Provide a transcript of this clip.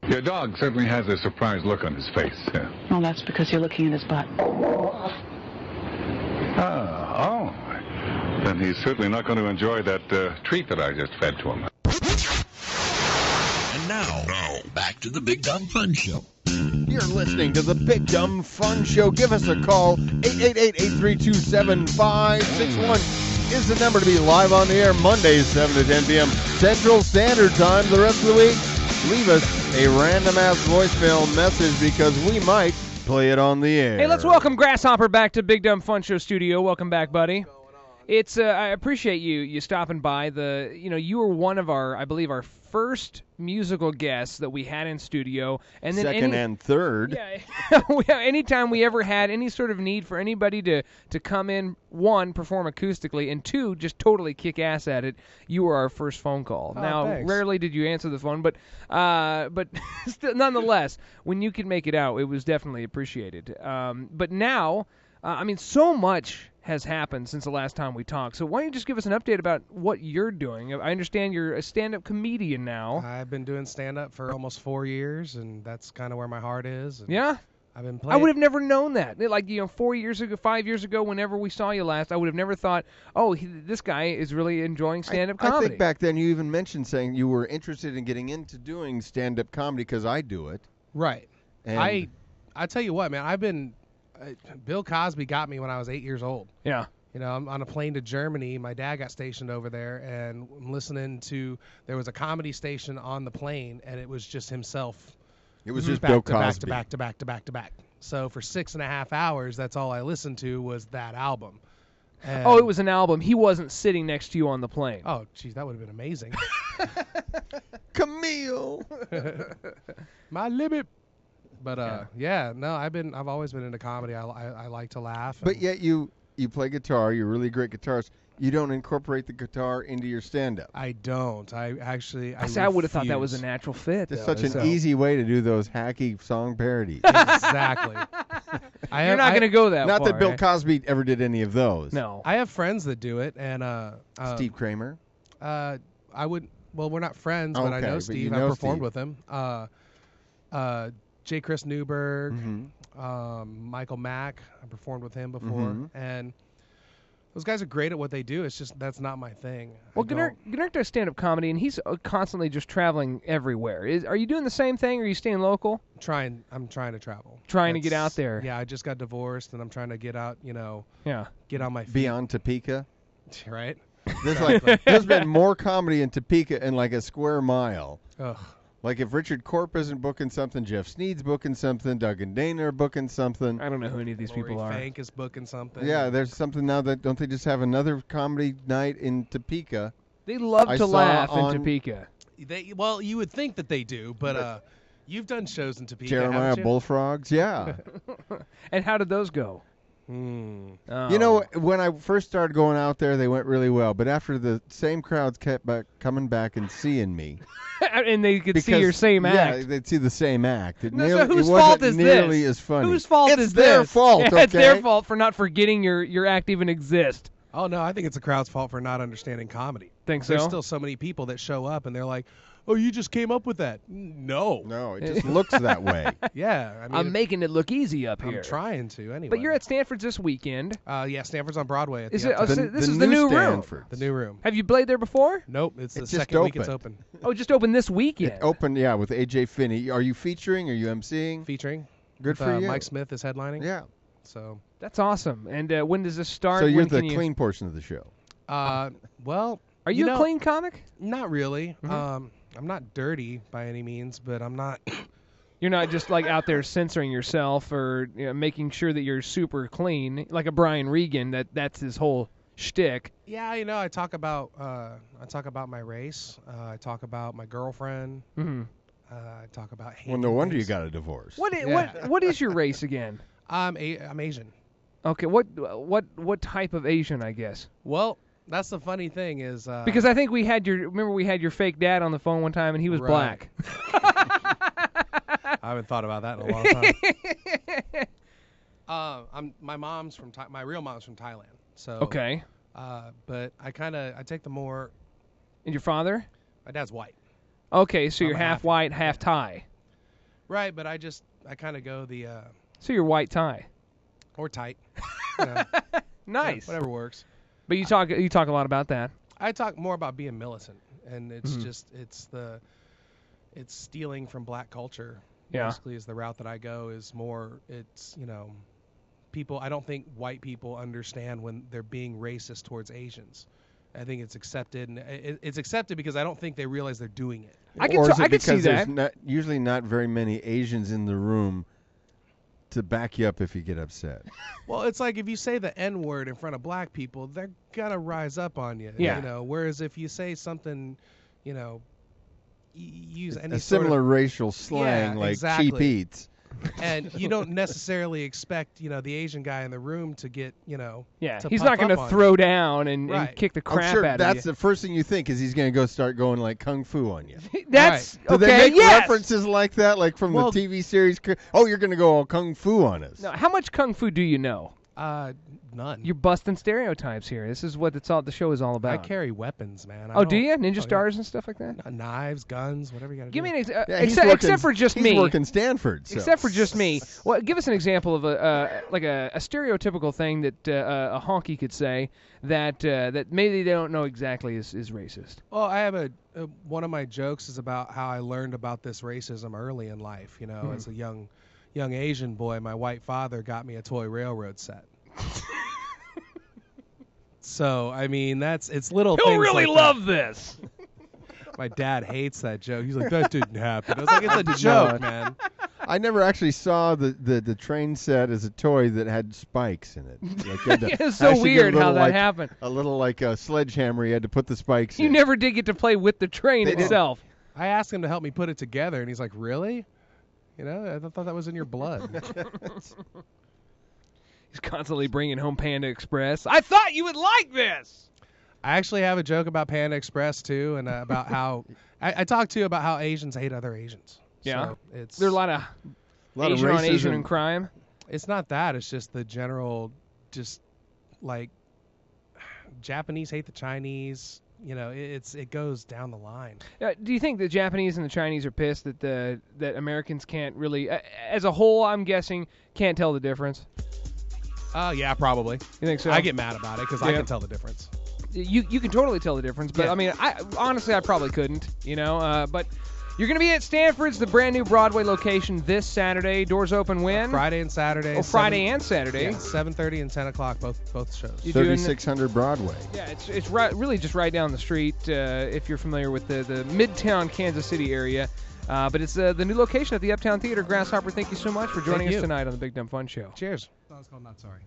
Your dog certainly has a surprised look on his face. Yeah. Well, that's because you're looking at his butt. Oh. Then he's certainly not going to enjoy that treat that I just fed to him. And now, back to the Big Dumb Fun Show. You're listening to the Big Dumb Fun Show. Give us a call. 888-832-7561 is the number to be live on the air Mondays, 7 to 10 p.m. Central Standard Time. The rest of the week, leave us a random-ass voicemail message because we might play it on the air. Hey, let's welcome Grasshopper back to Big Dumb Fun Show studio. Welcome back, buddy. It's I appreciate you stopping by. You were one of our first musical guests that we had in studio, and then second and third. Yeah, anytime we ever had any sort of need for anybody to come in, one, perform acoustically, and two, just totally kick ass at it, you were our first phone call. Oh, now, thanks. Rarely did you answer the phone, but still, nonetheless, when you could make it out, it was definitely appreciated. But now, so much has happened since the last time we talked. So why don't you just give us an update about what you're doing? I understand you're a stand-up comedian now. I've been doing stand-up for almost 4 years, and that's kind of where my heart is. And Yeah? I've been playing. I would have never known that. 4 years ago, 5 years ago, whenever we saw you last, I would have never thought, this guy is really enjoying stand-up comedy. I think back then you even mentioned saying you were interested in getting into doing stand-up comedy because I do it. Right. And I tell you what, man, I've been... Bill Cosby got me when I was 8 years old. Yeah. I'm on a plane to Germany. My dad got stationed over there, and I'm listening to, there was a comedy station on the plane, and it was just himself. It was just back Bill to back Cosby. to back to back to back to back. So for 6.5 hours, that's all I listened to was that album. And Oh, it was an album. He wasn't sitting next to you on the plane. Oh, geez, that would have been amazing. Camille. My limit. But I've always been into comedy. I like to laugh. But yet you play guitar. You're a really great guitarist. You don't incorporate the guitar into your stand-up. I don't. I would have thought that was a natural fit. It's such an easy way to do those hacky song parodies. Exactly. You're not going to go that Not far. that Bill Cosby ever did any of those. No. I have friends that do it, and Steve Kramer. I would. Well, we're not friends, but I Okay, know but Steve. you I know performed Steve. with him. J. Chris Newberg, Mm-hmm. Michael Mack. I performed with him before, Mm-hmm. and those guys are great at what they do. It's just that's not my thing. Well, Gnurk does stand-up comedy, and he's constantly just traveling everywhere. Are you doing the same thing, or are you staying local? I'm trying to travel. Trying to get out there. Yeah, I just got divorced, and I'm trying to get out. Yeah. Get on my feet. Beyond Topeka. Right. There's been more comedy in Topeka in like a square mile. Ugh. Like if Richard Korp isn't booking something, Jeff Sneed's booking something, Doug and Dana are booking something. I don't know who any of these people are. Fank is booking something. Yeah, there's something now that don't they just have another comedy night in Topeka? They love I to saw laugh on- in Topeka. Well, you would think that they do, but you've done shows in Topeka, Jeremiah haven't you? Bullfrogs, yeah. And how did those go? Oh. You know, when I first started going out there, they went really well. But after the same crowds kept coming back and seeing me. And they could see your same act. Yeah, they'd see the same act. So whose fault is nearly this? as funny. Whose fault it's is this? their fault, Yeah, okay? It's their fault for not forgetting your act even exists. Oh, no, I think it's the crowd's fault for not understanding comedy. Think so? There's still so many people that show up and they're like, oh, you just came up with that. No. No, it just looks that way. Yeah. I mean, I'm making it look easy up here. I'm trying to, anyway. But you're at Stanford this weekend. Yeah, Stanford's on Broadway. At Is the it? Uptown. This is the new room. Stanford. The new room. Have you played there before? Nope, it's the It's just second week it's opened. open. Oh, just opened this weekend. It opened, yeah, with AJ Finney. Are you featuring? Are you emceeing? Featuring. Good with, for you. Mike Smith is headlining. Yeah. So. That's awesome. And when does this start? So you're When the can you... clean portion of the show. Well. Are you a clean comic? Not really. Mm-hmm. I'm not dirty by any means, but I'm not. You're not just like out there censoring yourself or making sure that you're super clean, like a Brian Regan. That's his whole shtick. Yeah, I talk about my race. I talk about my girlfriend. Mm-hmm. I talk about. Well, no wonder you got a divorce. What is your race again? I'm Asian. Okay, what type of Asian? I guess. Well, that's the funny thing is because I think we had your fake dad on the phone one time and he was black. I haven't thought about that in a long time. My real mom's from Thailand. So okay. But I take the more. And your father? My dad's white. Okay, so you're I'm half white, half Thai. Right, but I kind of go the So you're white tie. or tight. You know, Nice. whatever works. But you talk a lot about that. I talk more about being militant, and it's it's stealing from black culture. Yeah. Basically, is the route that I go. Is more. It's people. I don't think white people understand when they're being racist towards Asians. I think it's accepted, and it's accepted because I don't think they realize they're doing it. I or is it could because see there's that. usually not very many Asians in the room to back you up if you get upset? Well, it's like if you say the N-word in front of black people, they're gonna rise up on you. Yeah. Whereas if you say something, use any A sort similar of, racial slang like exactly. cheap eats. and you don't necessarily expect the Asian guy in the room to get Yeah, to he's puff not going up to on throw you. down and Right. kick the I'm crap sure out that's of you. the first thing you think is he's going to go start going like kung fu on you. That's Do okay. they make yes. references like that, like from Well- the TV series? Oh, you're going to go all kung fu on us. No, how much kung fu do you know? None. You're busting stereotypes here. This is what the show is all about. I carry weapons, man. Oh, do you? Ninja stars and stuff like that? Knives, guns, whatever you got to Give do. me an Yeah, he's except for just he's me. working Stanford. So. Except for just me. Well, give us an example of a stereotypical thing that a honky could say that maybe they don't know exactly is racist. Well, I have one of my jokes is about how I learned about this racism early in life. As a young Asian boy, my white father got me a toy railroad set. So I mean, it's little. He'll things really like love this. My dad hates that joke. He's like, that didn't happen. I was like, it's a joke, man. I never actually saw the train set as a toy that had spikes in it. Like you had to It's so actually get a weird how little, that like, happened. A little like a sledgehammer. You had to put the spikes You in. never did get to play with the train They didn't. itself. I asked him to help me put it together, and he's like, really? I thought that was in your blood. He's constantly bringing home Panda Express. I thought you would like this. I actually have a joke about Panda Express too, and about how I talk to you about how Asians hate other Asians. Yeah. So it's There's a lot of Asian on Asian racism. and crime. It's not that. It's just the general, just like Japanese hate the Chinese. It goes down the line. Do you think the Japanese and the Chinese are pissed that that Americans can't really, as a whole, I'm guessing, can't tell the difference? Yeah, probably. You think so? I get mad about it because I Yeah. can tell the difference. You can totally tell the difference, but Yeah. I mean, I probably couldn't, but you're going to be at Stanford's, the brand new Broadway location this Saturday. Doors open when? Friday and Saturday. Oh, Friday and Saturday. Yeah, 7:30 and 10 o'clock, both shows. You doing 3600 Broadway. Yeah, it's right, really just right down the street if you're familiar with the Midtown Kansas City area. But it's the new location at the Uptown Theater. Grasshopper, thank you so much for joining Thank us you. tonight on the Big Dumb Fun Show. Cheers. That was called Not Sorry.